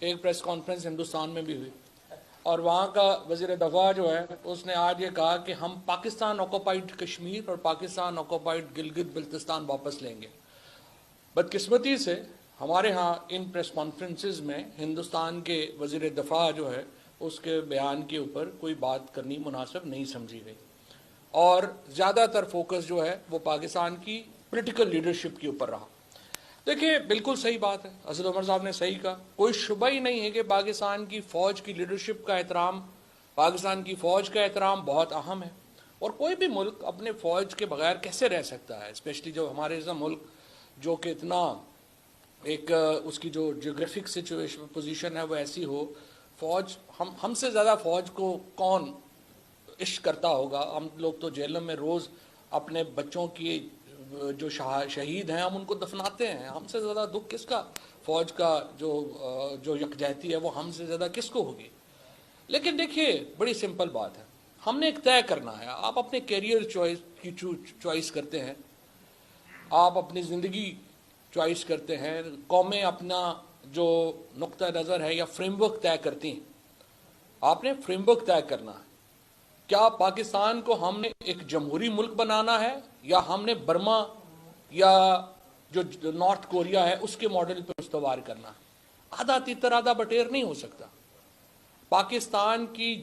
ایک press conference Hindustan میں بھی ہوئی اور وہاں کا وزیر دفاع جو ہے اس نے آج یہ کہا کہ ہم پاکستان آکوپائڈ کشمیر اور پاکستان آکوپائڈ گلگت بلتستان واپس لیں گے۔ بدقسمتی سے ہمارے ہاں ان پریس کانفرنسز میں ہندوستان کے وزیر دفاع جو ہے اس کے بیان کے اوپر کوئی بات کرنی مناسب نہیں سمجھی گئی، اور زیادہ تر فوکس جو ہے وہ پاکستان کی پولیٹیکل لیڈرشپ کے اوپر رہا۔ دیکھیں بالکل صحیح بات ہے، اسد عمر صاحب نے صحیح کہا، کوئی شبہ ہی نہیں ہے کہ پاکستان کی فوج کی لیڈرشپ کا احترام، پاکستان کی فوج کا احترام بہت اہم ہے، اور کوئی بھی ملک اپنے فوج کے بغیر کیسے رہ سکتا ہے، اسپیشلی جو ہمارے جیسا ملک جو کہ اتنا ایک اس کی جو جیوگرافک سچویشن پوزیشن ہے وہ ایسی ہو۔ فوج ہم سے زیادہ فوج کو کون عشق کرتا ہوگا؟ ہم لوگ تو جیلوں میں روز اپنے بچوں کی جو شہید ہیں ہم ان کو دفناتے ہیں، ہم سے زیادہ دکھ کس کا؟ فوج کا جو یکجہتی ہے وہ ہم سے زیادہ کس کو ہوگی؟ لیکن دیکھیے بڑی سمپل بات ہے، ہم نے ایک طے کرنا ہے۔ آپ اپنے کیریئر چوائس کرتے ہیں، آپ اپنی زندگی چوائس کرتے ہیں، قومیں اپنا جو نقطہ نظر ہے یا فریم ورک طے کرتی ہیں، آپ نے فریم ورک طے کرنا ہے۔ کیا پاکستان کو ہم نے ایک جمہوری ملک بنانا ہے، یا ہم نے برما یا جو نارتھ کوریا ہے اس کے ماڈل پہ استوار کرنا ہے؟ آدھا تیتر آدھا بٹیر نہیں ہو سکتا۔ پاکستان کی